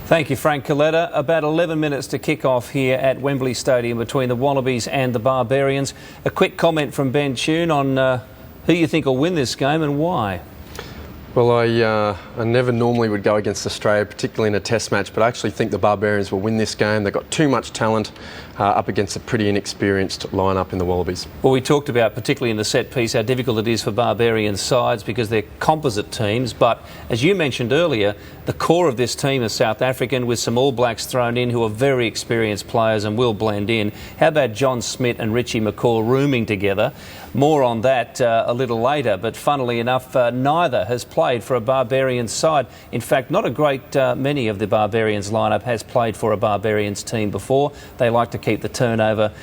Thank you, Frank Coletta. About 11 minutes to kick off here at Wembley Stadium between the Wallabies and the Barbarians. A quick comment from Ben Tune on who you think will win this game and why. Well, I never normally would go against Australia, particularly in a test match, but I actually think the Barbarians will win this game. They've got too much talent up against a pretty inexperienced lineup in the Wallabies. Well, we talked about, particularly in the set piece, how difficult it is for Barbarian sides because they're composite teams. But as you mentioned earlier, the core of this team is South African with some All Blacks thrown in who are very experienced players and will blend in. How about John Smith and Richie McCaw rooming together? More on that a little later, but funnily enough, neither has played for a Barbarians side. In fact, not a great many of the Barbarians lineup has played for a Barbarians team before. They like to keep the turnover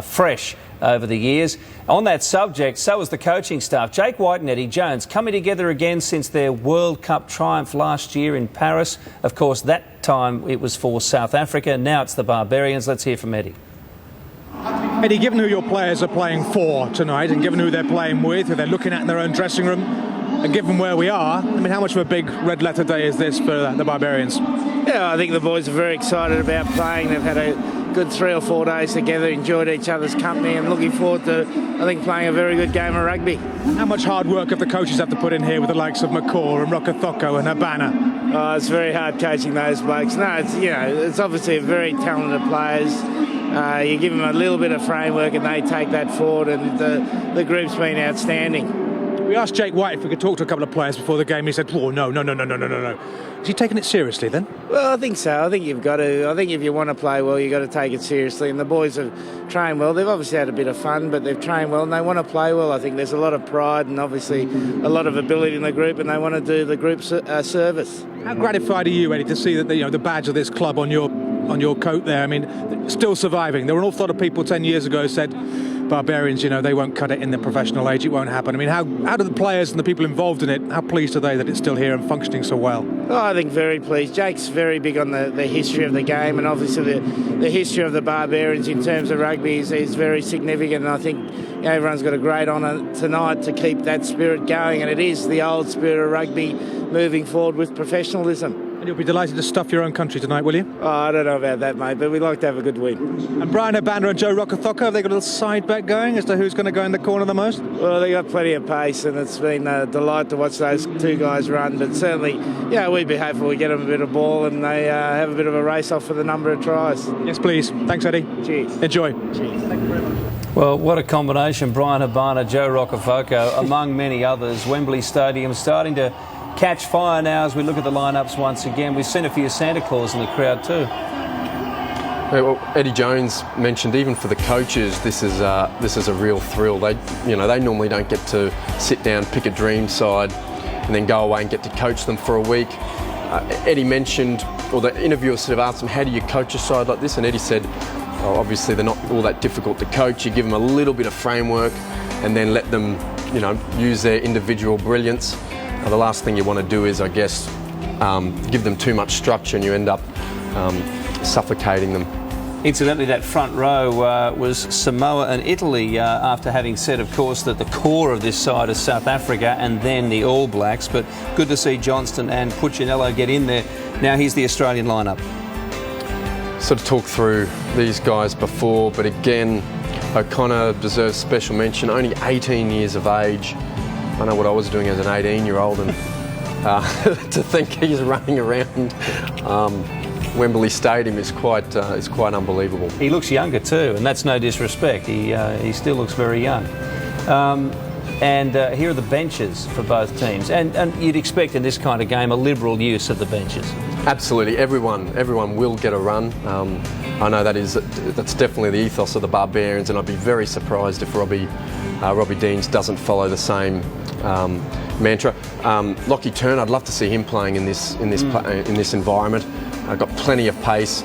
fresh over the years. On that subject, so is the coaching staff. Jake White and Eddie Jones coming together again since their World Cup triumph last year in Paris. Of course, that time it was for South Africa. Now it's the Barbarians. Let's hear from Eddie. Eddie, given who your players are playing for tonight and given who they're playing with, who they're looking at in their own dressing room, and given where we are, I mean, how much of a big red letter day is this for the Barbarians? Yeah, I think the boys are very excited about playing. They've had a good 3 or 4 days together, enjoyed each other's company and looking forward to, I think, playing a very good game of rugby. How much hard work have the coaches had to put in here with the likes of McCaw and Rokothoko and Habana? Oh, it's very hard coaching those blokes. No, it's obviously very talented players. You give them a little bit of framework and they take that forward, and the group's been outstanding. We asked Jake White if we could talk to a couple of players before the game. He said, oh, no. Is he taking it seriously then? Well, I think so. I think you've got to. I think if you want to play well, you've got to take it seriously. And the boys have trained well. They've obviously had a bit of fun, but they've trained well and they want to play well. I think there's a lot of pride and obviously a lot of ability in the group, and they want to do the group service. How gratified are you, Eddie, to see that the badge of this club on your coat there? I mean, still surviving. There were an awful lot of people 10 years ago who said, Barbarians, they won't cut it in the professional age, it won't happen. I mean, how do the players and the people involved in it, how pleased are they that it's still here and functioning so well? Oh, I think very pleased. Jake's very big on the history of the game, and obviously the history of the Barbarians in terms of rugby is very significant, and I think everyone's got a great honour tonight to keep that spirit going, and it is the old spirit of rugby moving forward with professionalism. And you'll be delighted to stuff your own country tonight, will you? Oh, I don't know about that, mate, but we'd like to have a good win. And Brian Habana and Joe Rokothoko, have they got a little side bet going as to who's going to go in the corner the most? Well, they got plenty of pace, and it's been a delight to watch those two guys run. But certainly, we'd be hopeful we get them a bit of ball and they have a bit of a race off for the number of tries. Yes, please. Thanks, Eddie. Cheers. Enjoy. Cheers. Thank you very much. Well, what a combination. Brian Habana, Joe Rokothoko, among many others. Wembley Stadium starting to catch fire now as we look at the lineups once again. We've seen a few Santa Claus in the crowd too. Yeah, well, Eddie Jones mentioned even for the coaches, this is a real thrill. They normally don't get to sit down, pick a dream side, and then go away and get to coach them for a week. Eddie mentioned, or the interviewer sort of asked him, how do you coach a side like this? And Eddie said, obviously they're not all that difficult to coach. You give them a little bit of framework and then let them, use their individual brilliance. The last thing you want to do is, I guess, give them too much structure and you end up suffocating them. Incidentally, that front row was Samoa and Italy after having said, of course, that the core of this side is South Africa and then the All Blacks. But good to see Johnston and Puccinello get in there. Now here's the Australian lineup. Sort of talked through these guys before, but again, O'Connor deserves special mention. Only 18 years of age. I know what I was doing as an 18-year-old, and to think he's running around Wembley Stadium is quite unbelievable. He looks younger too, and that's no disrespect. He still looks very young. And here are the benches for both teams, and you'd expect in this kind of game a liberal use of the benches. Absolutely, everyone will get a run. I know that's definitely the ethos of the Barbarians, and I'd be very surprised if Robbie Deans doesn't follow the same mantra. Lockie Turner, I'd love to see him playing in this environment. Got plenty of pace.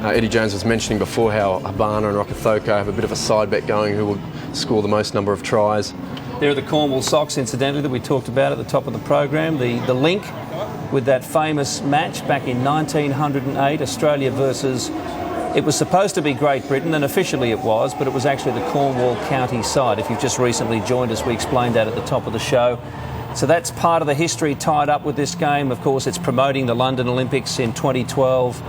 Eddie Jones was mentioning before how Habana and Rokothoko have a bit of a side bet going who will score the most number of tries. There are the Cornwall socks, incidentally, that we talked about at the top of the program. The link with that famous match back in 1908, Australia versus, it was supposed to be Great Britain, and officially it was, but it was actually the Cornwall County side. If you've just recently joined us, we explained that at the top of the show. So that's part of the history tied up with this game. Of course, it's promoting the London Olympics in 2012.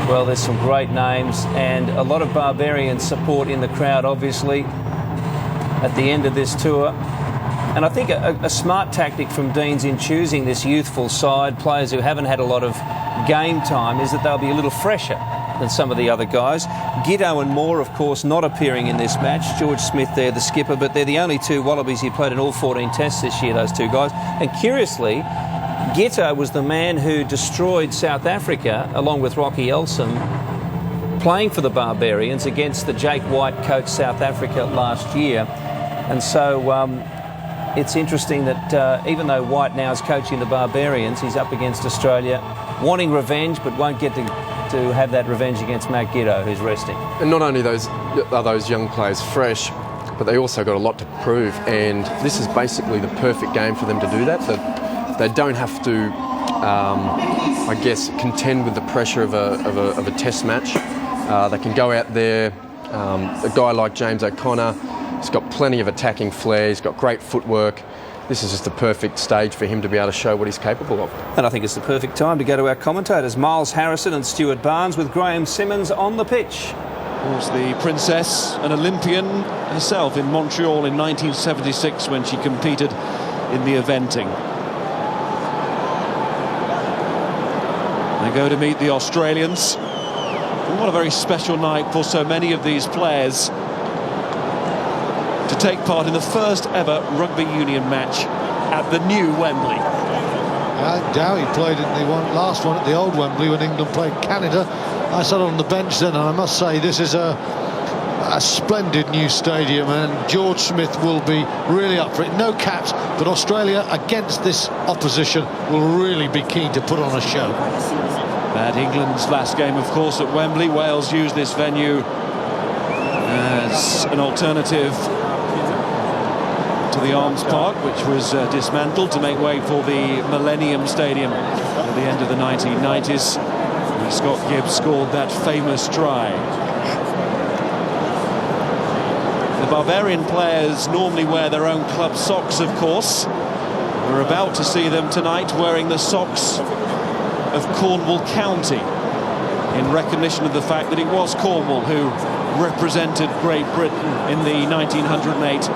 Well, there's some great names and a lot of Barbarian support in the crowd, obviously, at the end of this tour. And I think a smart tactic from Deans in choosing this youthful side, players who haven't had a lot of game time, is that they'll be a little fresher than some of the other guys. Giddo and Moore, of course, not appearing in this match. George Smith there, the skipper, but they're the only two Wallabies who played in all 14 tests this year, those two guys. And curiously, Giddo was the man who destroyed South Africa, along with Rocky Elsom, playing for the Barbarians against the Jake White coach South Africa last year. And so it's interesting that even though White now is coaching the Barbarians, he's up against Australia, wanting revenge, but won't get to have that revenge against Matt Giddo, who's resting. And not only are those young players fresh, but they also got a lot to prove. And this is basically the perfect game for them to do that. They don't have to, I guess, contend with the pressure of a test match. They can go out there. A guy like James O'Connor, he's got plenty of attacking flair. He's got great footwork. This is just the perfect stage for him to be able to show what he's capable of. And I think it's the perfect time to go to our commentators, Miles Harrison and Stuart Barnes, with Graham Simmons on the pitch. Of course, the Princess, an Olympian herself in Montreal in 1976 when she competed in the eventing. They go to meet the Australians. And what a very special night for so many of these players to take part in the first ever rugby union match at the new Wembley. Dowie played in the last one at the old Wembley when England played Canada. I sat on the bench then, and I must say this is a splendid new stadium, and George Smith will be really up for it. No caps, but Australia against this opposition will really be keen to put on a show. At England's last game, of course, at Wembley, Wales used this venue as an alternative to the Arms Park, which was dismantled to make way for the Millennium Stadium at the end of the 1990s. And Scott Gibbs scored that famous try. The Barbarian players normally wear their own club socks, of course. We're about to see them tonight wearing the socks of Cornwall County in recognition of the fact that it was Cornwall who represented Great Britain in the 1908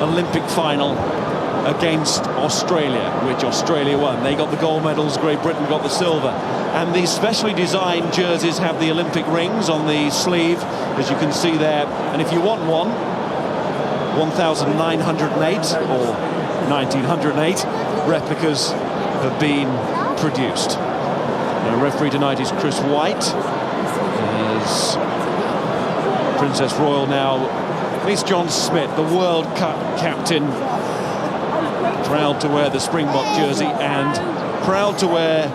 Olympic final against Australia, which Australia won. They got the gold medals, Great Britain got the silver. And these specially designed jerseys have the Olympic rings on the sleeve, as you can see there. And if you want one, 1,908 or 1,908 replicas have been produced. The referee tonight is Chris White. As Princess Royal now meets John Smith, the World Cup captain, proud to wear the Springbok jersey and proud to wear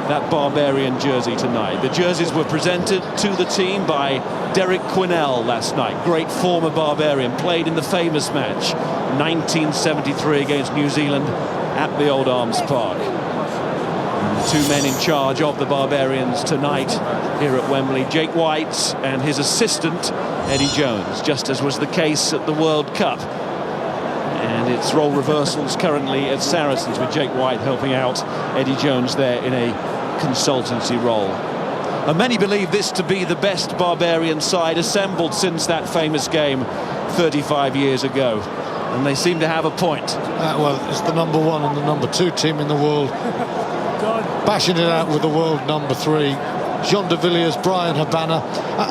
that Barbarian jersey tonight. The jerseys were presented to the team by Derek Quinnell last night, great former Barbarian, played in the famous match 1973 against New Zealand at the Old Arms Park. And the two men in charge of the Barbarians tonight here at Wembley, Jake White and his assistant Eddie Jones, just as was the case at the World Cup. And it's role reversals currently at Saracens, with Jake White helping out Eddie Jones there in a consultancy role. And many believe this to be the best Barbarian side assembled since that famous game 35 years ago. And they seem to have a point. Well, it's the number one and the number two team in the world, bashing it out with the world number three. Jean de Villiers, Brian Habana,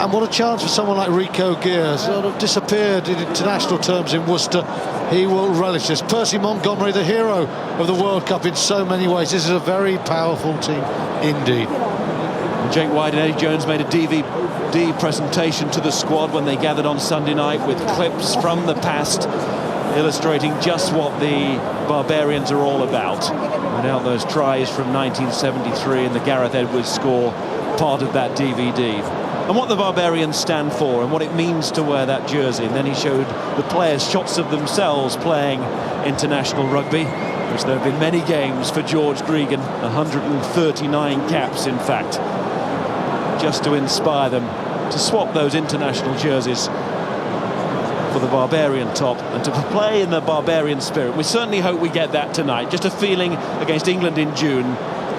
and what a chance for someone like Rico Gear, sort of disappeared in international terms in Worcester. He will relish this. Percy Montgomery, the hero of the World Cup in so many ways. This is a very powerful team indeed. Jake White and Eddie Jones made a DVD presentation to the squad when they gathered on Sunday night with clips from the past illustrating just what the Barbarians are all about. No doubt those tries from 1973 and the Gareth Edwards score part of that DVD, and what the Barbarians stand for and what it means to wear that jersey. And then he showed the players shots of themselves playing international rugby, which there have been many games for George Gregan, 139 caps in fact, just to inspire them to swap those international jerseys for the Barbarian top and to play in the Barbarian spirit. We certainly hope we get that tonight. Just a feeling against England in June.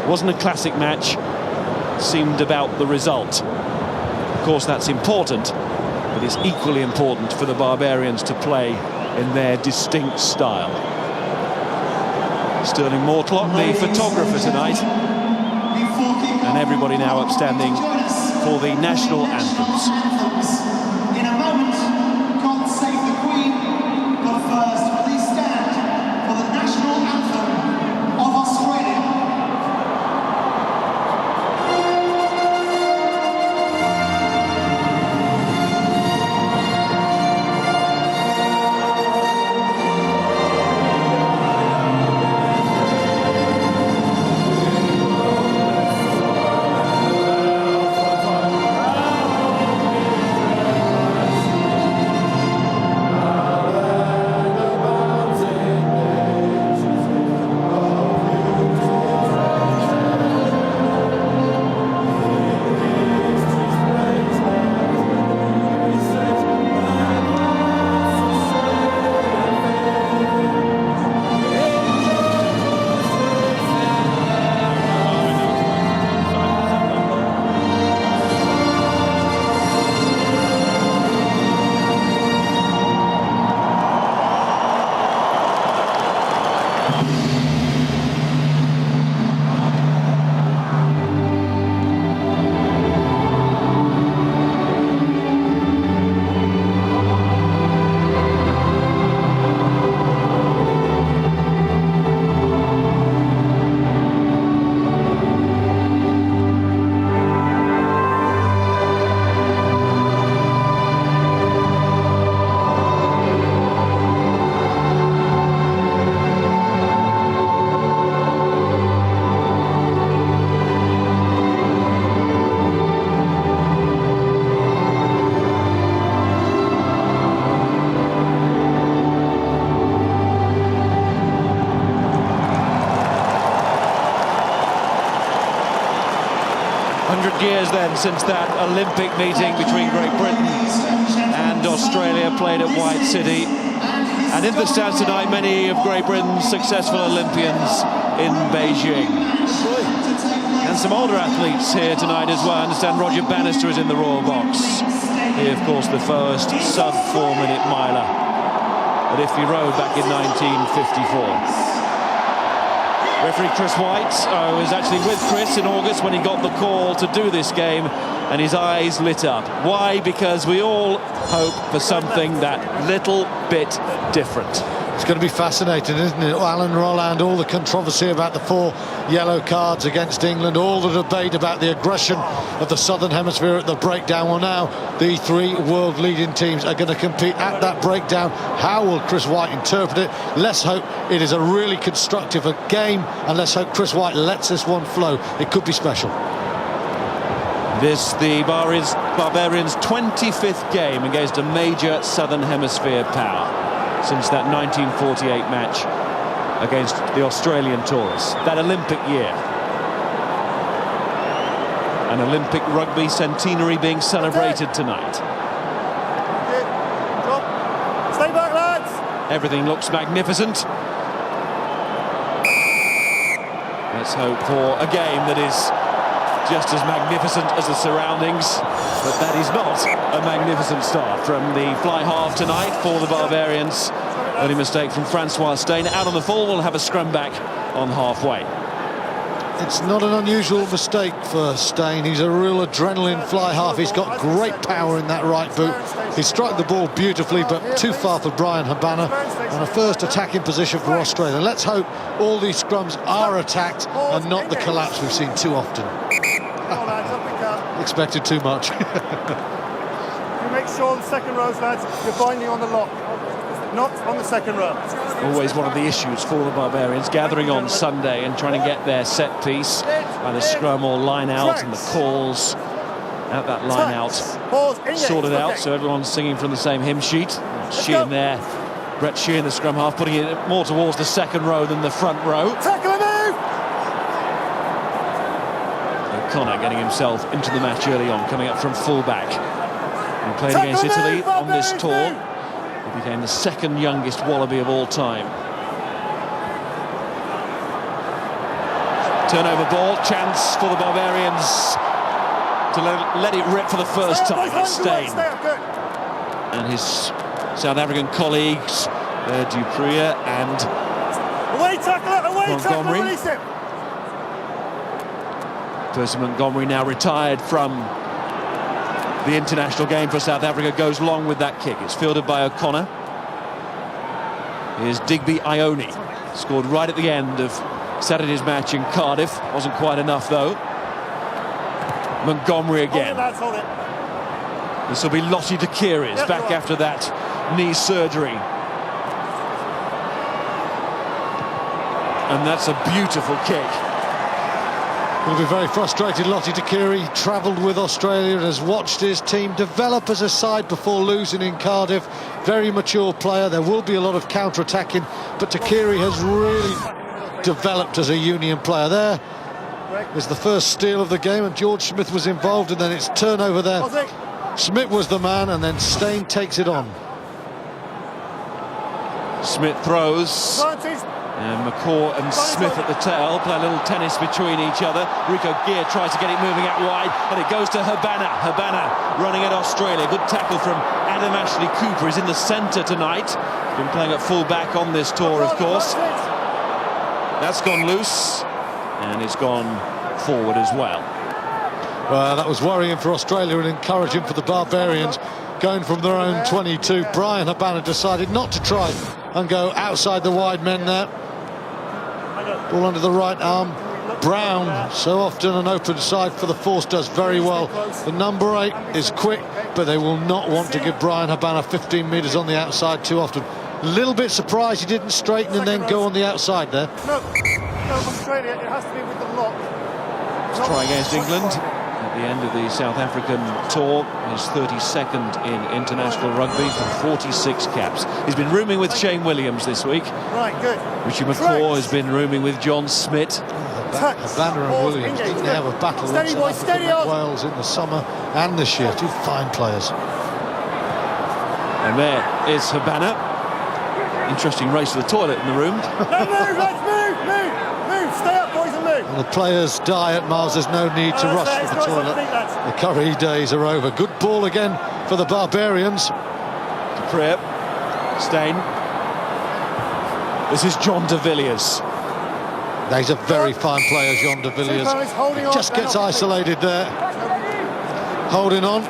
Wasn't a classic match. Seemed about the result. Of course, that's important, but it's equally important for the Barbarians to play in their distinct style. Sterling Mortlock, the photographer tonight, and everybody now upstanding for the national anthems. In a moment, God save the Queen, but first please stand for the national anthem of Australia. 100 years then since that Olympic meeting between Great Britain and Australia played at White City. And in the stands tonight, many of Great Britain's successful Olympians in Beijing. And some older athletes here tonight as well. I understand Roger Bannister is in the royal box. He, of course, the first sub-4 minute miler at Iffley Road back in 1954. Referee Chris White was actually with Chris in August when he got the call to do this game, and his eyes lit up. Why? Because we all hope for something that little bit different. It's going to be fascinating, isn't it? Alan Rolland, all the controversy about the 4 yellow cards against England, all the debate about the aggression of the Southern Hemisphere at the breakdown. Well, now the 3 world leading teams are going to compete at that breakdown. How will Chris White interpret it? Let's hope it is a really constructive game, and let's hope Chris White lets this one flow. It could be special. This, the Barbarians' 25th game against a major Southern Hemisphere power since that 1948 match against the Australian tourists, that Olympic year. An Olympic rugby centenary being celebrated tonight. Stay back, lads! Everything looks magnificent. Let's hope for a game that is just as magnificent as the surroundings, but that is not a magnificent start from the fly half tonight for the Barbarians. Early mistake from Francois Steyn. Out on the full, we'll have a scrum back on halfway. It's not an unusual mistake for Steyn. He's a real adrenaline fly half. He's got great power in that right boot. He struck the ball beautifully, but too far for Brian Habana, and a first attacking position for Australia. Let's hope all these scrums are attacked and not the collapse we've seen too often. Expected too much. You make sure the second rows, lads, you're binding on the lock, not on the second row. Always one of the issues for the Barbarians, gathering on Sunday and trying to get their set piece, either scrum or line out, and the calls at that line out sorted out, so everyone's singing from the same hymn sheet. Sheehan there, Brett Sheehan, the scrum half, putting it more towards the second row than the front row. Tackle and move! O'Connor getting himself into the match early on, coming up from full back. And played against Italy on this tour He became the second youngest Wallaby of all time. Turnover ball, chance for the Barbarians to let it rip for the first time. Steyn and his South African colleagues, Dupree and Montgomery. Percy Montgomery, now retired from the international game for South Africa, goes long with that kick. It's fielded by O'Connor. Here's Digby Ione, scored right at the end of Saturday's match in Cardiff. Wasn't quite enough though. Montgomery again. This will be Lottie Dakiri's back after that knee surgery. And that's a beautiful kick. Will be very frustrated. Lottie Dakiri travelled with Australia and has watched his team develop as a side before losing in Cardiff. Very mature player. There will be a lot of counter-attacking, but Dakiri has really developed as a Union player. There is the first steal of the game, and George Smith was involved, and then it's turnover there. Smith was the man, and then Steyn takes it on. Smith throws. And McCaw and Smith at the tail play a little tennis between each other. Rico Gear tries to get it moving out wide, and it goes to Habana. Habana running at Australia. Good tackle from Adam Ashley Cooper. He's in the centre tonight. Been playing at full back on this tour, of course. That's gone loose, and it's gone forward as well. Well, that was worrying for Australia and encouraging for the Barbarians. Going from their own 22, Brian Habana decided not to try and go outside the wide men there. Ball under the right arm. Brown, so often an open side for the force, does very well. The number 8 is quick, but they will not want to give Brian Habana 15 metres on the outside too often. A little bit surprised he didn't straighten and then go on the outside there. No, Australia, it has to be with the lock. Let's try against England at the end of the South African tour. His 32nd in international rugby for 46 caps. He's been rooming with Shane Williams this week. Right, good. Richie McCaw has been rooming with John Smith. Habana and Williams didn't have a battle in South Africa with Wales in the summer and this year. Two fine players. And there is Habana. Interesting race to the toilet in the room. No, move, let's move. Stay up, boys, and move. And the players die at Miles. There's no need to rush for the toilet. The curry days are over. Good ball again for the Barbarians. Dupree, Steyn. This is John de Villiers. He's a very fine player, John de Villiers. He just gets isolated there. Holding on.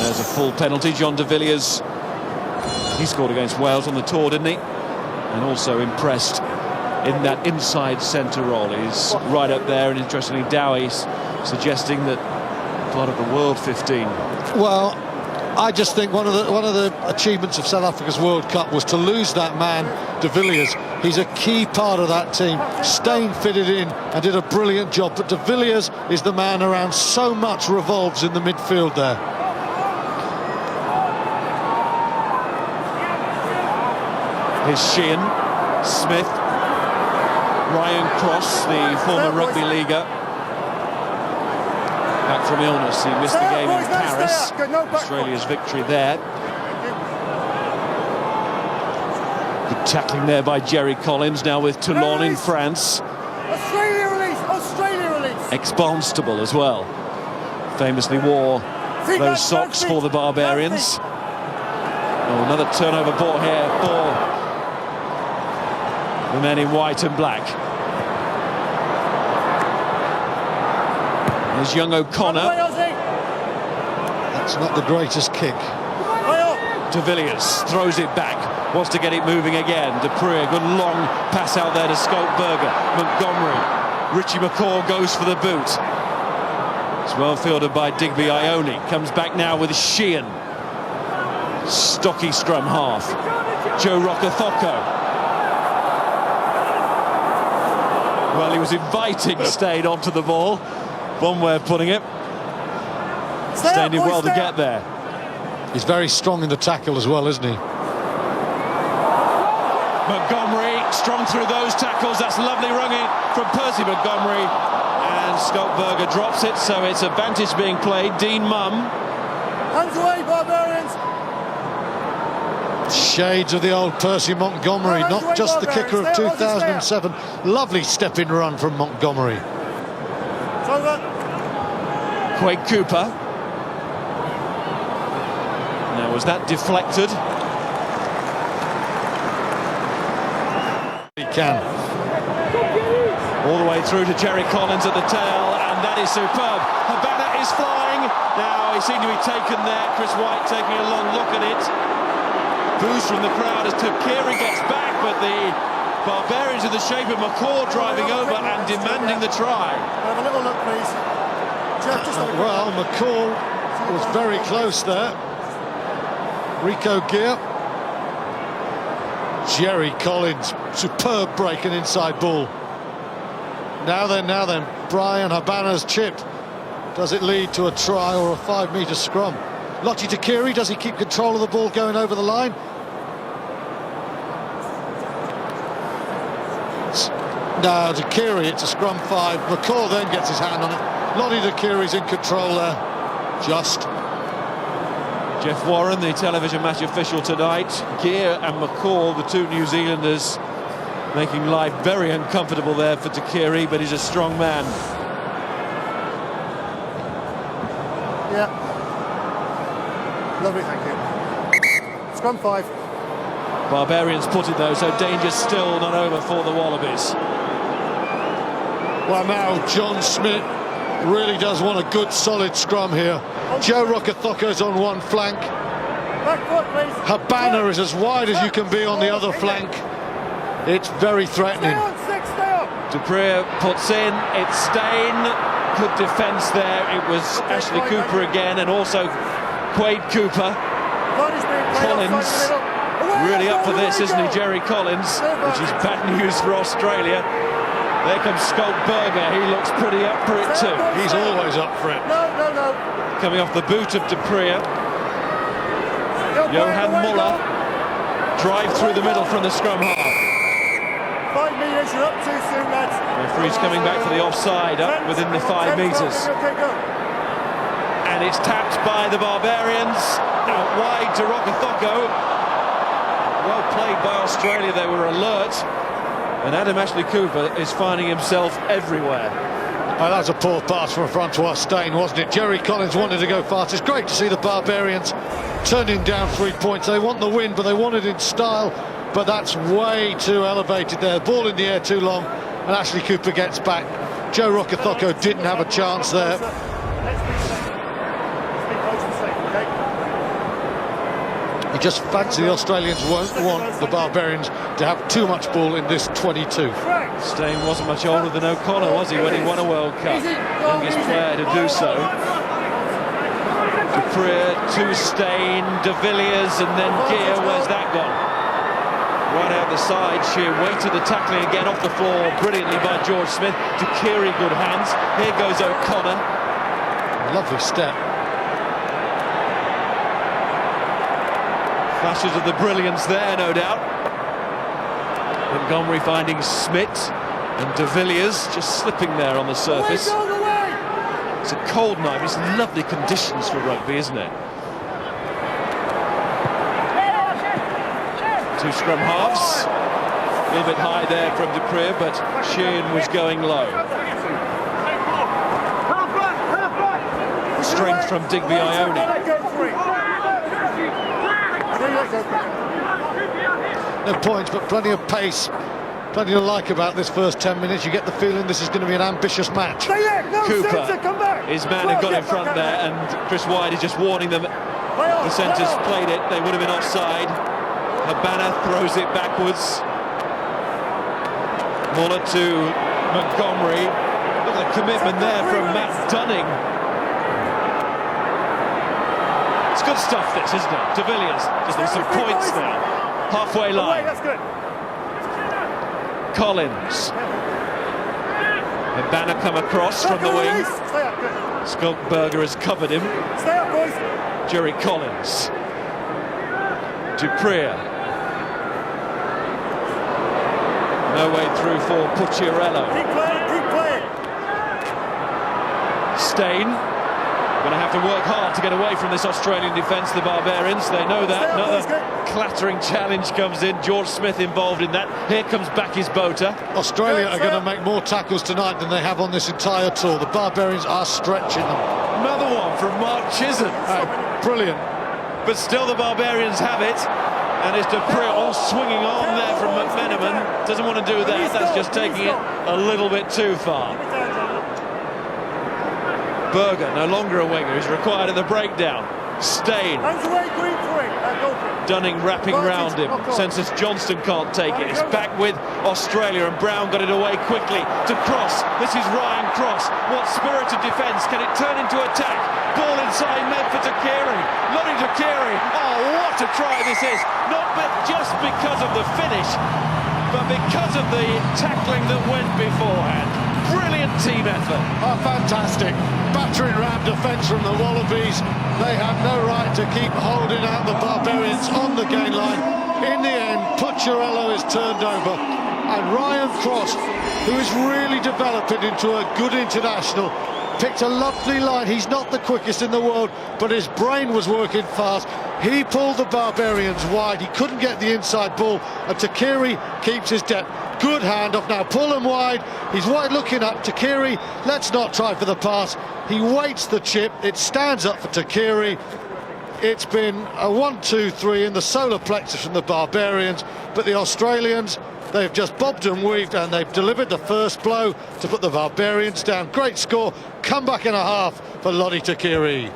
There's a full penalty. John de Villiers, he scored against Wales on the tour, didn't he? And also impressed in that inside centre role. He's right up there, and interestingly, Dowie's suggesting that part of the World 15. Well, I just think one of the achievements of South Africa's World Cup was to lose that man, de Villiers. He's a key part of that team. Steyn fitted in and did a brilliant job, but de Villiers is the man around so much revolves in the midfield there. Here's Sheehan, Smith, Ryan Cross, the former rugby leaguer. Back from illness, he missed the game in Paris. Australia's victory there. Good tackling there by Jerry Collins, now with Toulon in France. Australia release. Ex-Barnstable as well. Famously wore those socks for the Barbarians. Oh, another turnover ball here for the men in white and black. There's young O'Connor. That's not the greatest kick. De Villiers throws it back, wants to get it moving again. Dupree, good long pass out there to Skoltberger. Montgomery, Richie McCaw goes for the boot. It's well fielded by Digby Ione. Comes back now with Sheehan. Stocky scrum half. Joe Rokothoko. Well, he was inviting Steyn onto the ball. One way of putting it. Steyn did well to get there. He's very strong in the tackle as well, isn't he? Montgomery, strong through those tackles. That's lovely running from Percy Montgomery. And and Skulkberger drops it, so it's advantage being played. Dean Mum. Hands away, Barbarians! Shades of the old Percy Montgomery, not just the kicker of 2007. Lovely step-in run from Montgomery. It's over. Quade Cooper. Now, was that deflected? He can. All the way through to Jerry Collins at the tail, and that is superb. Habana is flying. Now, he seemed to be taken there. Chris White taking a long look at it. Boos from the crowd as Kieran gets back, but the Barbarians in the shape of McCall driving over and demanding the try. Have a little look, please. Jeff, just Well, McCall was very close there. Rico Gear. Jerry Collins, superb break and inside ball. Now then, Brian Habana's chipped. Does it lead to a try or a 5-metre scrum? Lote Tuqiri, does he keep control of the ball going over the line? No, Tuqiri, it's a scrum 5. McCall then gets his hand on it. Lote Tuqiri's in control there. Just. Jeff Warren, the television match official tonight. Gear and McCall, the two New Zealanders, making life very uncomfortable there for Tuqiri, but he's a strong man. Yeah. Lovely, thank you. Scrum 5. Barbarians put it though, so danger's still not over for the Wallabies. Well, now John Smith really does want a good solid scrum here. Joe Rokothoko's on one flank. Back foot, please. Habana is as wide as you can be on the other flank. It's very threatening. Stay on, 6, stay on. Dupree puts in, it's Stain. Good defence there. It was Ashley Cooper again, and also Quade Cooper. Collins really up for this, isn't he? Jerry Collins, which is bad news for Australia. There comes Skulkberger. He looks pretty up for it too. He's always up for it. No. Coming off the boot of Dupree. Johan Muller drive through the middle from the scrum half. 5 metres, you're up too soon, lads. Referee's coming back for the offside, up within the 5 metres. Okay, go. And it's tapped by the Barbarians. Out wide to Rokotoko. Well played by Australia, they were alert. And Adam Ashley Cooper is finding himself everywhere. Oh, that was a poor pass from Francois Stain, wasn't it? Jerry Collins wanted to go fast. It's great to see the Barbarians turning down 3 points. They want the win, but they want it in style. But that's way too elevated there. Ball in the air too long, and Ashley Cooper gets back. Joe Rokotoko didn't have a chance there. Let's be safe. Let's be close and safe, okay? You just fancy the Australians won't want the Barbarians to have too much ball in this 22. Stain wasn't much older than O'Connor, was he, when he won a World Cup? Youngest player to do so. Dupree to Stain, De Villiers, and then Gear. Where's that gone? Right out the side, sheer weight of the tackling again off the floor, brilliantly by George Smith. Tuqiri, good hands. Here goes O'Connor. Lovely step. Flashes of the brilliance there, no doubt. Montgomery finding Smith, and De Villiers just slipping there on the surface. It's a cold night. It's lovely conditions for rugby, isn't it? Two scrum halves. A little bit high there from Dupree, but Sheehan was going low. Strength from Digby Ione. No points, but plenty of pace. Plenty to like about this first 10 minutes. You get the feeling this is going to be an ambitious match. Cooper, his man had got in front there, and Chris White is just warning them. The centres played it, they would have been offside. Habana throws it backwards. Muller to Montgomery. Look at the commitment there from Matt Dunning. It's good stuff, this, isn't it? De Villiers, just there's some points now. Halfway line. That's good. Collins. Habana come across from the wing. Skulkberger has covered him. Stay up, boys. Jerry Collins. Dupree. No way through for Pucciarello. Keep playing, keep playing. Steyn going to have to work hard to get away from this Australian defence, the Barbarians. They know that. Another clattering challenge comes in. George Smith involved in that. Here comes Bakis Botha. Australia are going to make more tackles tonight than they have on this entire tour. The Barbarians are stretching them. Another one from Mark Chisholm. Brilliant. But still the Barbarians have it. And it's Dupree all swinging on there from McMenamin. Doesn't want to do that. That's just taking it a little bit too far. Berger, no longer a winger, is required at the breakdown. Steyn. Dunning wrapping round him. Census Johnston can't take it. It's back with Australia, and Brown got it away quickly to Cross. This is Ryan Cross. What spirited defence. Can it turn into attack? Ball inside net for Takiri. Lottie Takiri. Oh, what a try this is. Not just because of the finish, but because of the tackling that went beforehand. Brilliant team effort. Oh, fantastic. Battering ram defence from the Wallabies. They have no right to keep holding out the Barbarians on the gain line. In the end, Pucciarello is turned over. And Ryan Cross, who is really developing into a good international, picked a lovely line. He's not the quickest in the world, but his brain was working fast. He pulled the Barbarians wide. He couldn't get the inside ball, and Takiri keeps his depth. Good handoff now, pull him wide. He's wide looking up. Takiri, let's not try for the pass. He waits the chip. It stands up for Takiri. It's been a 1-2-3 in the solar plexus from the Barbarians, but the Australians, they've just bobbed and weaved, and they've delivered the first blow to put the Barbarians down. Great score, comeback and a half for Lottie Takiri.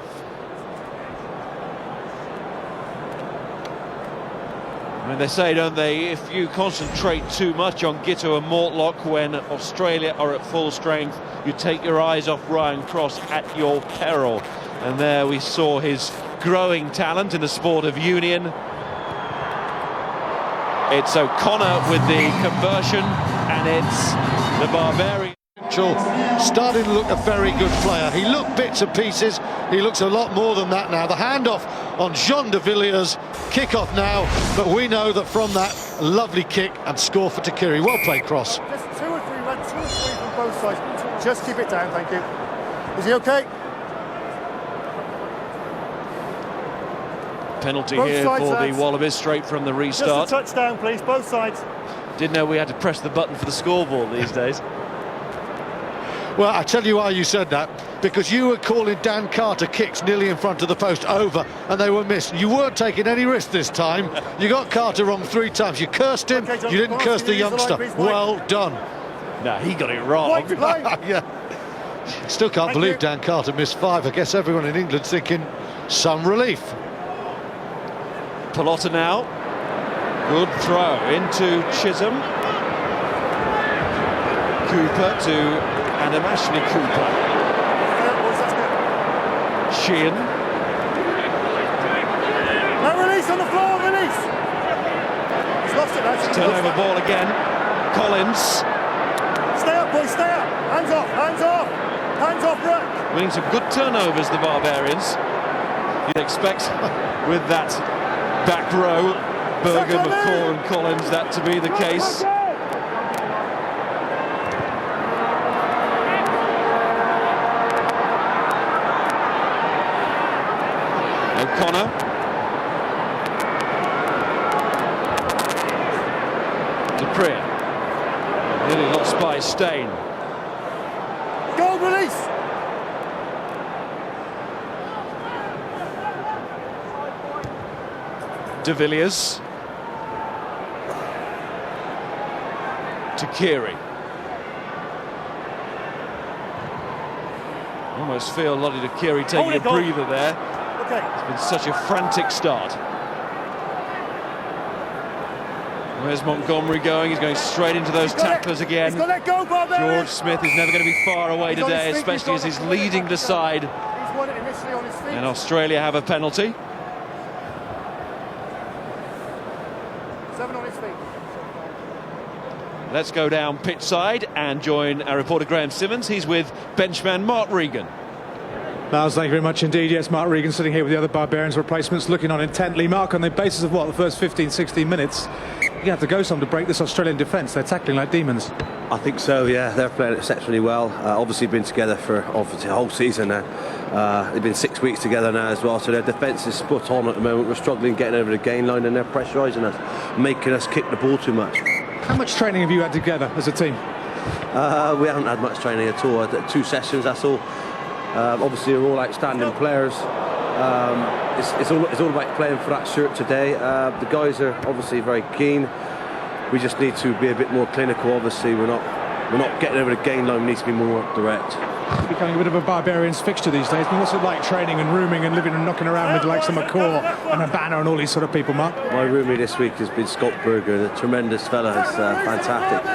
I mean, they say, don't they, if you concentrate too much on Giteau and Mortlock when Australia are at full strength, you take your eyes off Ryan Cross at your peril. And there we saw his growing talent in the sport of union. It's O'Connor with the conversion, and it's the Barbarians. Starting to look a very good player. He looked bits and pieces. He looks a lot more than that now. The handoff on Jean de Villiers. Kick-off now, but we know that from that, lovely kick and score for Takiri. Well played, Cross. Just two or three from both sides. Just keep it down, thank you. Is he okay? Penalty both here sides, for lads. the Wallabies, straight from the restart. Just a touchdown, please, both sides. Didn't know we had to press the button for the scoreboard these days. Well, I tell you why you said that, because you were calling Dan Carter kicks nearly in front of the post over, and they were missed. You weren't taking any risk this time. You got Carter wrong 3 times. You cursed him, Okay, you didn't curse the youngster. Well done. No, he got it wrong. Yeah. Still can't believe Dan Carter missed 5. I guess everyone in England's thinking some relief. Pelota now. Good throw into Chisholm. Cooper to Adamashni Cooper. Sheehan. No, release on the floor, release! He's lost it, lads. Turnover ball again. Collins. Stay up, boys, stay up! Hands off, hands off! Hands off, ruck! Winning some good turnovers, the Barbarians. You'd expect with that back row, Berger, McCaw and Collins, that to be the case. O'Connor. Dupree. Nearly lost by Steyn. Go, release! De Villiers. Takiri. Almost feel Lottie Takiri taking a breather there. Okay. It's been such a frantic start. Where's Montgomery going? He's going straight into those tacklers again. He's got to let go, Barbarians. George Smith is never going to be far away today, especially as he's leading the side. He's won it initially on his feet. And Australia have a penalty. 7 on his feet. Let's go down pitch side and join our reporter Graham Simmons. He's with benchman Mark Regan. Miles, thank you very much indeed. Yes, Mark Regan sitting here with the other Barbarians replacements, looking on intently. Mark, on the basis of what, the first 15, 16 minutes, You have to go some to break this Australian defence. They're tackling like demons. I think so, yeah. They're playing exceptionally well. Obviously been together for obviously the whole season now. They've been 6 weeks together now as well, so their defence is spot on at the moment. We're struggling getting over the gain line, and they're pressurising us, making us kick the ball too much. How much training have you had together as a team? We haven't had much training at all. 2 sessions, that's all. Obviously, we're all outstanding players. It's all about playing for that shirt today. The guys are obviously very keen. We just need to be a bit more clinical. Obviously, we're not getting over the gain line. We need to be more direct. It's becoming a bit of a Barbarians fixture these days. I mean, what's it like training and rooming and living and knocking around with like some McCaw and a Banner and all these sort of people, Mark? My roomie this week has been Scott Berger, a tremendous fella. It's fantastic.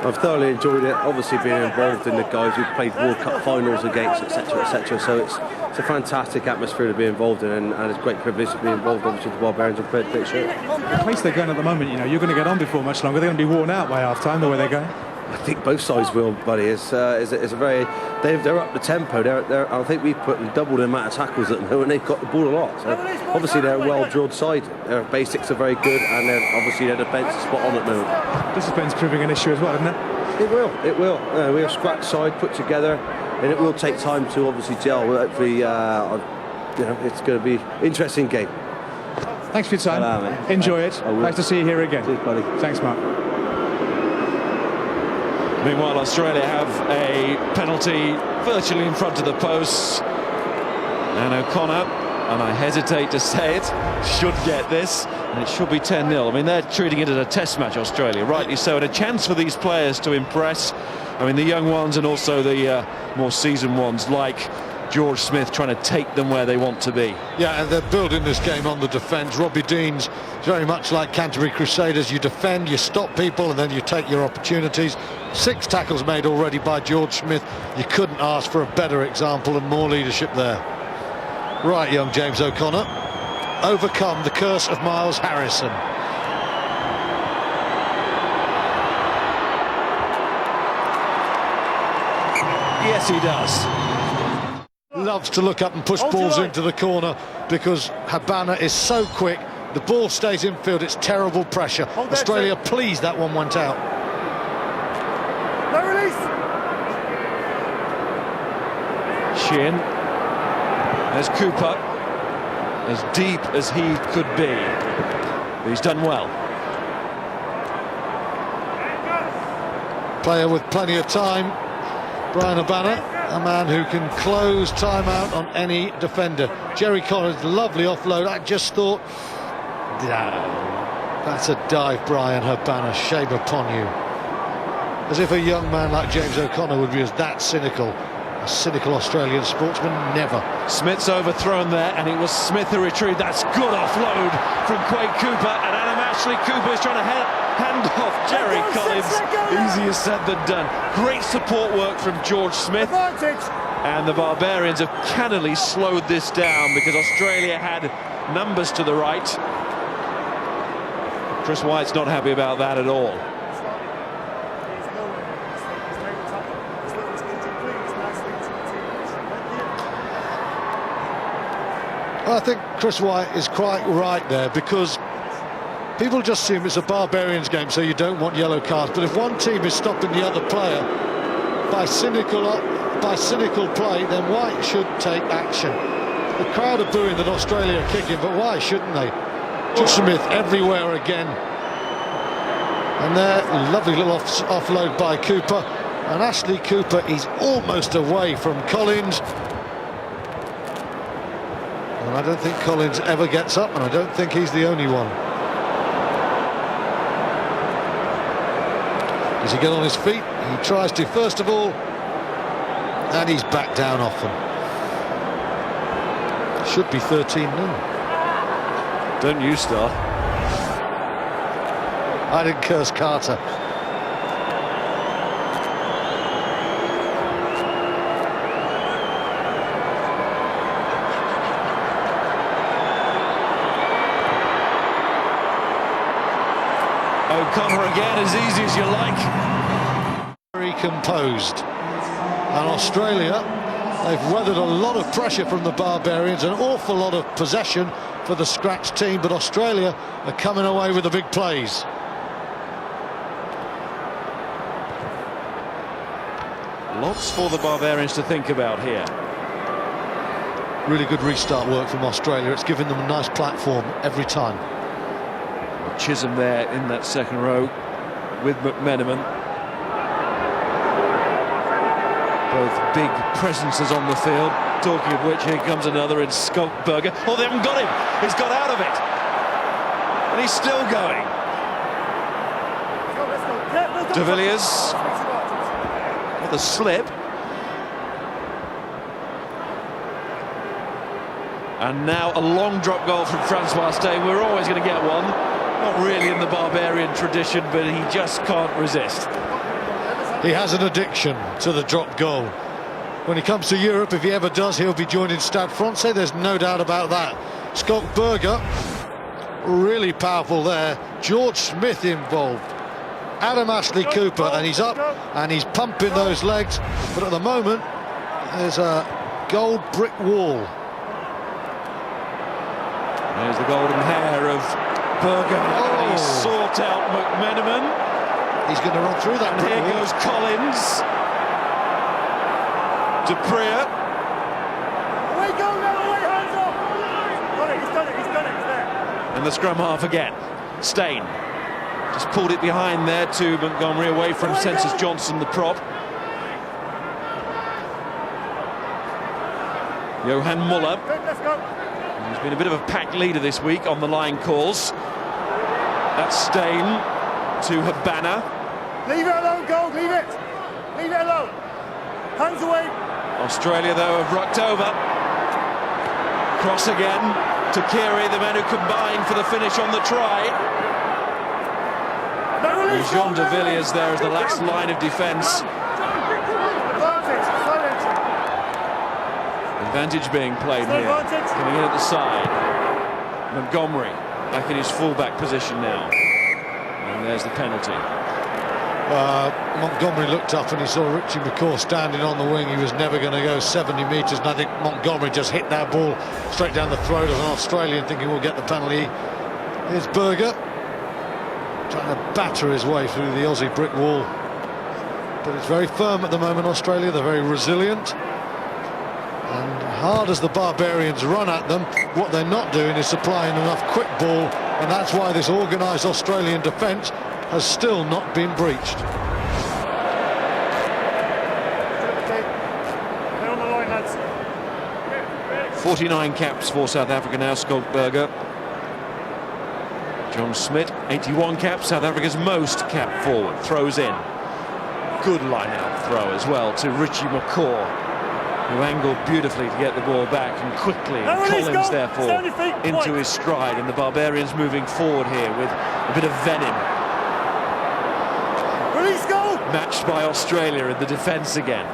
I've thoroughly enjoyed it. Obviously, being involved in the guys who've played World Cup finals against, etc., etc. So it's a fantastic atmosphere to be involved in, and it's a great privilege to be involved, obviously, with the Barbarians and play the shirt. The pace they're going at the moment, you know, you're going to get on before much longer. They're going to be worn out by half time the way they're going. I think both sides will, buddy. It's a very they're up the tempo. I think we've put double the amount of tackles at them, and they've got the ball a lot. So obviously they're a well-drilled side. Their basics are very good, and obviously their defence is spot on at the moment. Discipline's proving an issue as well, isn't it? It will. It will. We're a scratch side put together, and it will take time to obviously gel. Hopefully, it's going to be an interesting game. Thanks for your time. Hello, enjoy it. Nice to see you here again. Cheers, buddy. Thanks, Mark. Meanwhile, Australia have a penalty virtually in front of the posts. And O'Connor, and I hesitate to say it, should get this. And it should be 10-0. I mean, they're treating it as a test match, Australia, rightly so. And a chance for these players to impress. I mean, the young ones and also the more seasoned ones, like George Smith, trying to take them where they want to be. Yeah, and they're building this game on the defence. Robbie Dean's very much like Canterbury Crusaders. You defend, you stop people, and then you take your opportunities. 6 tackles made already by George Smith. You couldn't ask for a better example and more leadership there. Right, young James O'Connor. Overcome the curse of Miles Harrison. Yes, he does. Loves to look up and push balls into the corner because Habana is so quick. The ball stays in field. It's terrible pressure. Australia pleased that one went out. No release. Shin. There's Cooper. As deep as he could be. But he's done well. Player with plenty of time. Brian Habana. A man who can close time out on any defender. Jerry Collins, lovely offload. I just thought, that's a dive, Brian Habana. Shame upon you. As if a young man like James O'Connor would be that cynical. A cynical Australian sportsman, never. Smith's overthrown there, and it was Smith who retrieved. That's good offload from Quade Cooper, and Adam Ashley Cooper is trying to hand off Jerry Collins. Easier said than done. Great support work from George Smith. And the Barbarians have cannily slowed this down because Australia had numbers to the right. Chris White's not happy about that at all. I think Chris White is quite right there because people just assume it's a Barbarians game, so you don't want yellow cards. But if one team is stopping the other player by cynical play, then White should take action. The crowd are booing that Australia are kicking, but why shouldn't they? George Smith everywhere again. And there, lovely little offload by Cooper. And Ashley Cooper is almost away from Collins. And I don't think Collins ever gets up, and I don't think he's the only one. Does he get on his feet? He tries to first of all, and he's back down often. Should be 13-0. Don't you start. I didn't curse Carter. O'Connor again, as easy as you like. Very composed. And Australia, they've weathered a lot of pressure from the Barbarians, an awful lot of possession for the scratch team, but Australia are coming away with the big plays. Lots for the Barbarians to think about here. Really good restart work from Australia. It's given them a nice platform every time. Chisholm there in that second row with McMenamin. Both big presences on the field. Talking of which, here comes another in Skulkberger. Oh, they haven't got him. He's got out of it. And he's still going. De Villiers with a slip. And now a long drop goal from Francois Steyn. We're always going to get one. Not really in the Barbarian tradition, but he just can't resist. He has an addiction to the drop goal. When he comes to Europe, if he ever does, he'll be joining Stade Francais. There's no doubt about that. Skulkberger, really powerful there. George Smith involved. Adam Ashley Cooper, and he's up and he's pumping those legs. But at the moment, there's a gold brick wall. There's the golden hair of Berger. And he sought out McMenamin. He's going to run through that. And here goes Collins. Dupree. Away goal now, away, hands up! Got it, he's done it, he's there. And the scrum half again. Steyn just pulled it behind there to Montgomery, away from Census Johnson, the prop. Johan Muller. Let's go. He's been a bit of a pack leader this week on the line calls. That's Steyn to Habana. Leave it alone, Gold, leave it. Leave it alone. Hands away. Australia, though, have rucked over. Cross again to Kiri, the men who combine for the finish on the try. And Jean de Villiers there as the last line of defence. Advantage being played here. Coming in at the side. Montgomery back in his full-back position now. And there's the penalty. Montgomery looked up and he saw Richie McCaw standing on the wing. He was never going to go 70 metres, and I think Montgomery just hit that ball straight down the throat of an Australian, thinking we'll get the penalty. Here's Berger trying to batter his way through the Aussie brick wall, but it's very firm at the moment. Australia, they're very resilient, and hard as the Barbarians run at them, what they're not doing is supplying enough quick ball, and that's why this organised Australian defence has still not been breached. They're on the line, lads. 49 caps for South Africa now, Skulkberger. John Smith, 81 caps, South Africa's most capped forward. Throws in. Good line-out throw as well to Richie McCaw, who angled beautifully to get the ball back and quickly. And Collins, therefore, into his stride. And the Barbarians moving forward here with a bit of venom. Matched by Australia in the defence again.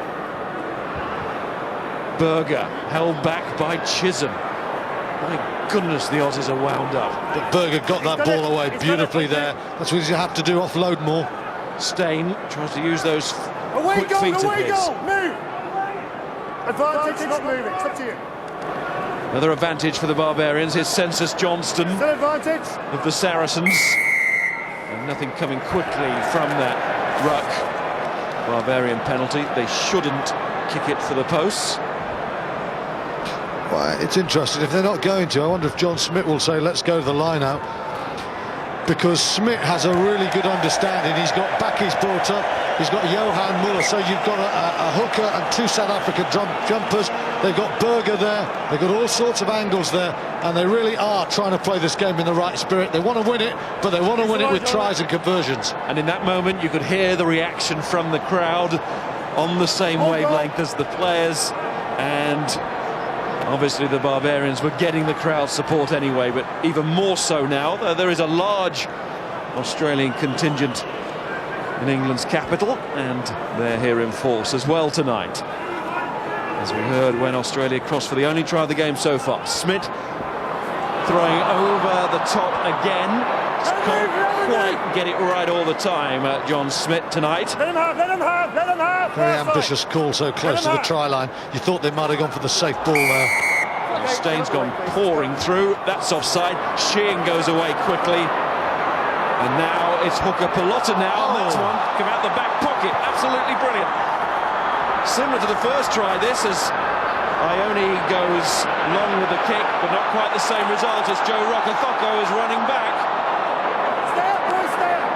Berger held back by Chisholm. My goodness, the Aussies are wound up. But Berger got that ball away beautifully there. That's what you have to do, offload more. Steyn tries to use those quick goal, feet of away his. Goal, move! Advantage, not moving, it's up to you. Another advantage for the Barbarians. Here's Census Johnston Still advantage of the Saracens. And nothing coming quickly from that ruck. Barbarian penalty. They shouldn't kick it for the posts. Well, it's interesting. If they're not going to, I wonder if John Smith will say, let's go to the line-out. Because Smith has a really good understanding. He's got Bakkies brought up. He's got Johan Muller. So you've got a hooker and two South African jumpers. They've got Berger there. They've got all sorts of angles there. And they really are trying to play this game in the right spirit. They want to win it, but they want to win it with tries and conversions. And in that moment, you could hear the reaction from the crowd on the same wavelength as the players. And obviously the Barbarians were getting the crowd support anyway, but even more so now. There is a large Australian contingent in England's capital, and they're here in force as well tonight. As we heard when Australia crossed for the only try of the game so far. Smith throwing over the top again. Just can't quite get it right all the time, John Smith tonight. Let him have, let him have, let him have. Very ambitious call so close to the try line. You thought they might have gone for the safe ball there. Well, Steyn's gone pouring through. That's offside. Sheehan goes away quickly. And now it's hooker Pelota now. And that's one come out the back pocket. Absolutely brilliant. Similar to the first try, this, as Ione goes long with the kick, but not quite the same result as Joe Rokothoko is running back. Stay up, boys, stay up.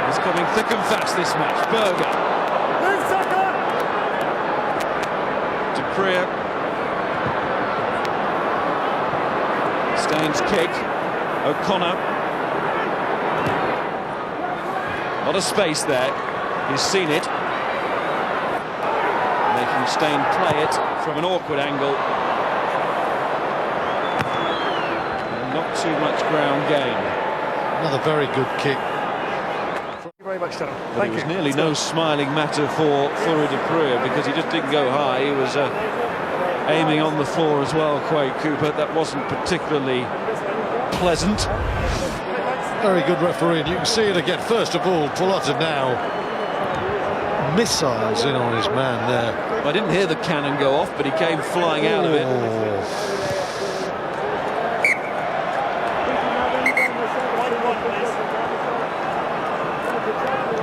It's coming thick and fast, this match. Berger. Move, Saka. To Kriya. Staines kick. O'Connor. A lot of space there. He's seen it. Making Stein play it from an awkward angle. And not too much ground gain. Another very good kick. Thank you very much, gentlemen. But it was nearly no smiling matter for Fleury de Preux, because he just didn't go high. He was aiming on the floor as well, Quade Cooper. That wasn't particularly pleasant. Very good refereeing. You can see it again. First of all, Polotta now missiles in on his man there. I didn't hear the cannon go off, but he came flying out of it.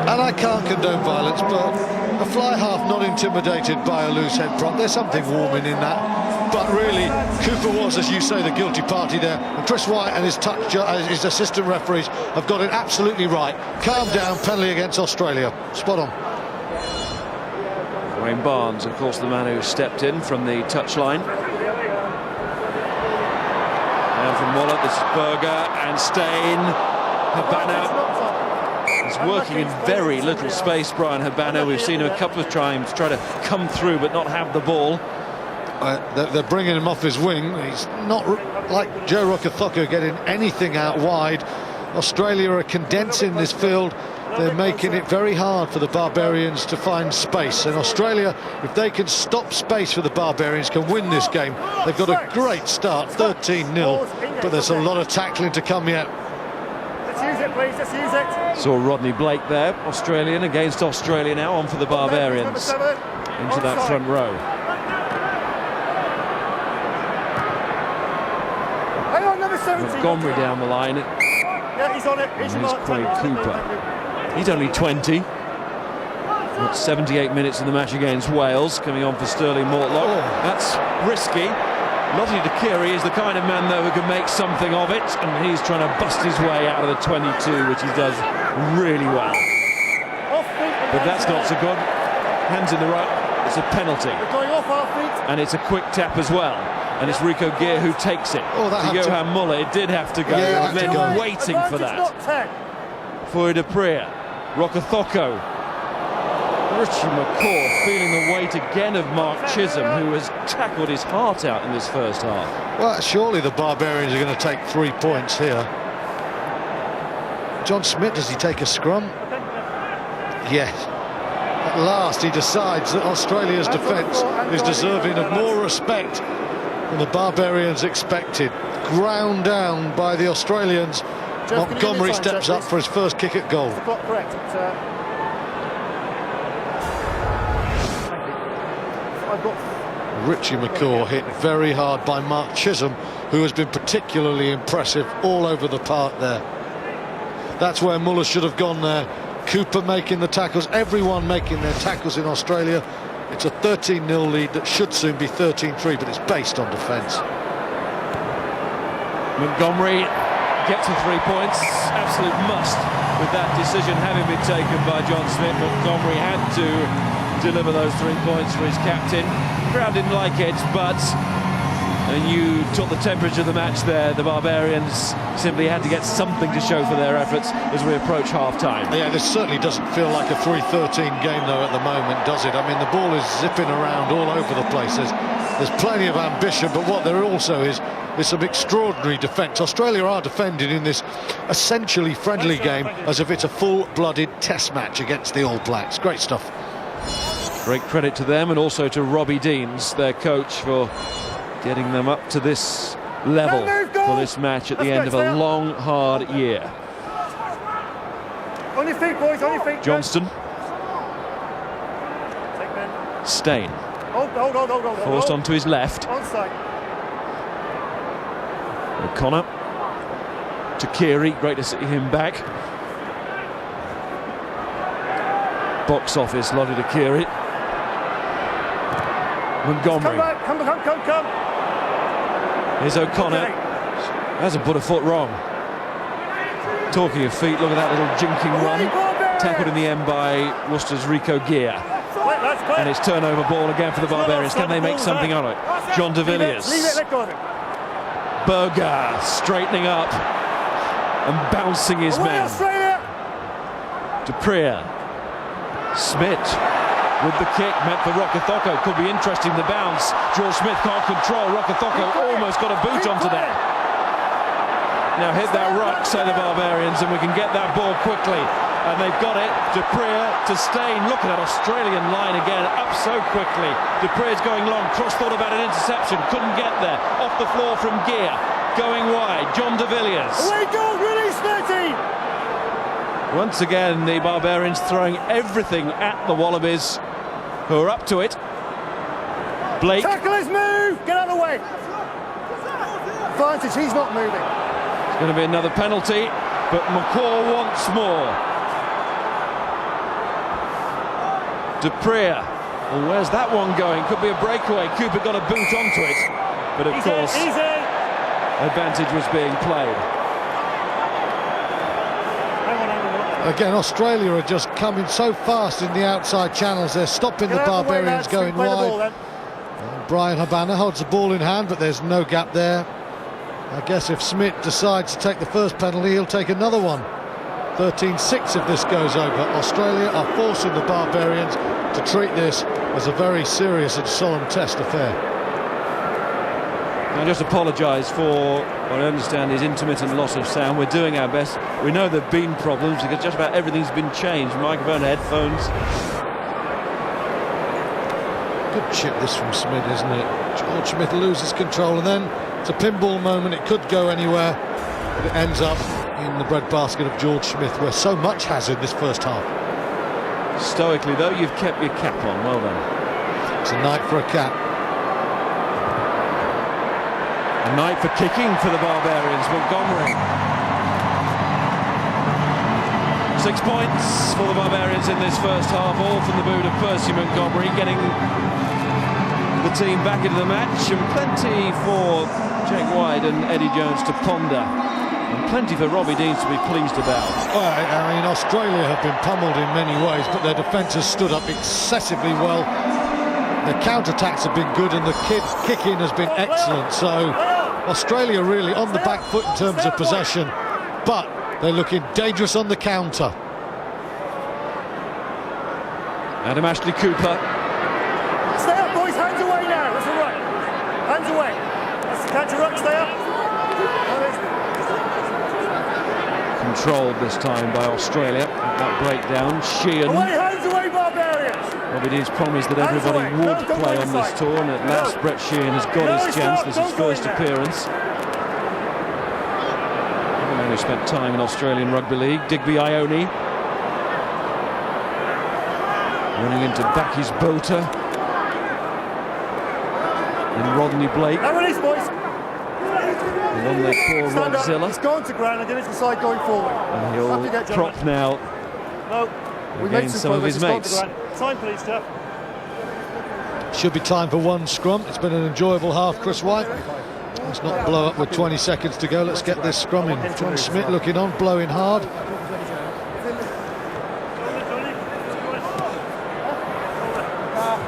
And I can't condone violence, but a fly half not intimidated by a loose head prop. There's something warming in that. But really, Cooper was, as you say, the guilty party there. And Chris White and his assistant referees have got it absolutely right. Calm down, penalty against Australia. Spot on. Wayne Barnes, of course, the man who stepped in from the touchline. And from Waller, this is Berger and Stein. Habana. He's working in very little space, Brian Habana. We've seen him a couple of times try to come through but not have the ball. They're bringing him off his wing. He's not like Joe Rokothoko getting anything out wide. Australia are condensing this field. They're making it very hard for the Barbarians to find space. And Australia, if they can stop space for the Barbarians, can win this game. They've got a great start, 13-0, but there's a lot of tackling to come yet. Let's use it, please. Let's use it. Saw Rodney Blake there, Australian against Australia now, on for the Barbarians. Into that front row. Montgomery down the line. Yeah, he's on it. Here's Quade Cooper. He's only 20. Got 78 minutes in the match against Wales, coming on for Sterling Mortlock. That's risky. Lottie Dakiri is the kind of man, though, who can make something of it, and he's trying to bust his way out of the 22, which he does really well. But that's not so good. Hands in the right. It's a penalty. And it's a quick tap as well. And it's Rico Gear who takes it. Johan Muller, it did have to go. Yeah, He was then waiting for that. Fleury de Preux, Rokothoko, Richie McCaw feeling the weight again of Mark Chisholm, who has tackled his heart out in this first half. Well, surely the Barbarians are going to take 3 points here. John Smith, does he take a scrum? Yes. At last he decides that Australia's defence is deserving of more respect than the Barbarians expected. Ground down by the Australians. Montgomery steps up for his first kick at goal. Correct. Richie McCaw hit very hard by Mark Chisholm, who has been particularly impressive all over the park there. That's where Muller should have gone there. Cooper making the tackles, everyone making their tackles in Australia. It's a 13-0 lead that should soon be 13-3, but it's based on defence. Montgomery gets to 3 points, absolute must with that decision having been taken by John Smith. Montgomery had to deliver those 3 points for his captain. The crowd didn't like it, but you took the temperature of the match there. The Barbarians simply had to get something to show for their efforts as we approach half-time. Yeah, this certainly doesn't feel like a 3-13 game, though, at the moment, does it? I mean, the ball is zipping around all over the place. There's plenty of ambition, but what there also is some extraordinary defence. Australia are defending in this essentially friendly game as if it's a full-blooded test match against the All Blacks. Great stuff. Great credit to them, and also to Robbie Deans, their coach, for getting them up to this level for this match at the end of a long, hard year. On your feet, boys, on your feet. Johnston. Stein. Hold. Forced onto his left. Onside. O'Connor. Takiri, great to see him back. box office, Lottie Dakiri. Montgomery. Come back. Here's O'Connor. Hasn't put a foot wrong. Talking of feet, look at that little jinking run. Tackled in the end by Worcester's Rico Gear. And it's turnover ball again for the Barbarians. Can they make something of it? John de Villiers. Berger straightening up and bouncing his man. Dupree. Smith with the kick, meant for Rokothoko. Could be interesting, the bounce. George Smith can't control. Rokothoko almost got a boot onto that. Now hit that ruck, say the Barbarians, and we can get that ball quickly. And they've got it. Dupree to Stein. Look at that Australian line again, up so quickly. Dupree's going long. Cross thought about an interception, couldn't get there. Off the floor from Gear. Going wide, John de Villiers. Away goal, release 30! Once again, the Barbarians throwing everything at the Wallabies, who are up to it. Blake. Tackle his move! Get out of the way! Advantage, he's not moving. It's going to be another penalty, but McCaw wants more. Dupree. Well, where's that one going? Could be a breakaway. Cooper got a boot onto it, but of course, advantage was being played. Again, Australia are just coming so fast in the outside channels. They're stopping the Barbarians going wide. Brian Habana holds the ball in hand, but there's no gap there. I guess if Smith decides to take the first penalty, he'll take another one. 13-6 if this goes over. Australia are forcing the Barbarians to treat this as a very serious and solemn test affair. I just apologise for what I understand is intermittent loss of sound. We're doing our best. We know there have been problems because just about everything's been changed. Microphone, headphones. Good chip this from Smith, isn't it? George Smith loses control, and then it's a pinball moment. It could go anywhere, but it ends up in the breadbasket of George Smith, where so much has in this first half. Stoically, though, you've kept your cap on. Well done. It's a night for a cap. A night for kicking for the Barbarians. Montgomery. 6 points for the Barbarians in this first half, all from the boot of Percy Montgomery, getting the team back into the match, and plenty for Jake White and Eddie Jones to ponder, and plenty for Robbie Deans to be pleased about. Well, I mean, Australia have been pummeled in many ways, but their defence has stood up excessively well. The counter-attacks have been good, and the kick-in has been excellent. So Australia really on the back foot in terms of possession, but they're looking dangerous on the counter. Adam Ashley Cooper. Stay up, boys, hands away now. That's all right. Hands away. That's the counter ruck, stay up. Controlled this time by Australia at that breakdown. Sheehan. Away, hands away, Barbarians! Robbie Deans promised that everybody would play on this tour, and at last Brett Sheehan has got his chance. This is his first appearance. Having only spent time in Australian Rugby League. Digby Ione running into Bakis Bota and Rodney Blake. Now release, boys. And on their poor Rodzilla. He's going to ground and then it's the side going forward. And he'll prop now. No, we made some of his mates. Time, please, Jeff. Should be time for one scrum. It's been an enjoyable half, Chris White. Let's not blow up with 20 seconds to go. Let's get this scrum in. John Smith looking on, blowing hard.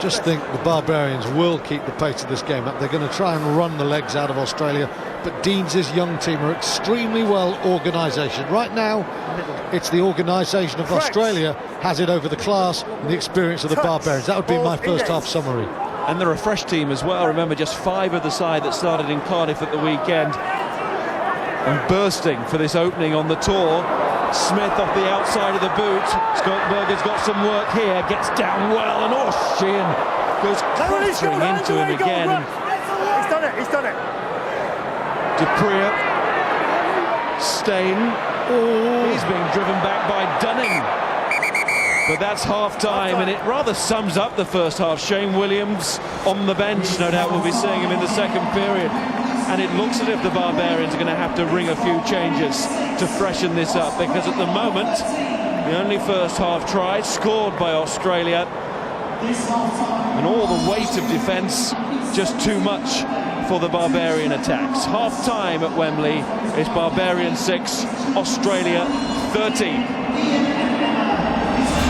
Just think the Barbarians will keep the pace of this game up. They're going to try and run the legs out of Australia, but Deans' young team are extremely well organisation. Right now, it's the organisation of Australia has it over the class and the experience of the Barbarians. That would be my first half summary. And they're a fresh team as well. Remember, just 5 of the side that started in Cardiff at the weekend, and bursting for this opening on the tour. Smith off the outside of the boot. Scott Berger's got some work here, gets down well, and Sheehan goes crashing into him again. He's done it, he's done it. Dupree, Stein, he's being driven back by Dunning. But that's half-time, and it rather sums up the first half. Shane Williams on the bench, no doubt we'll be seeing him in the second period. And it looks as if the Barbarians are going to have to ring a few changes to freshen this up, because at the moment The only first half try scored by Australia, and all the weight of defence just too much for the Barbarian attacks. Half time at Wembley is Barbarian 6, Australia 13.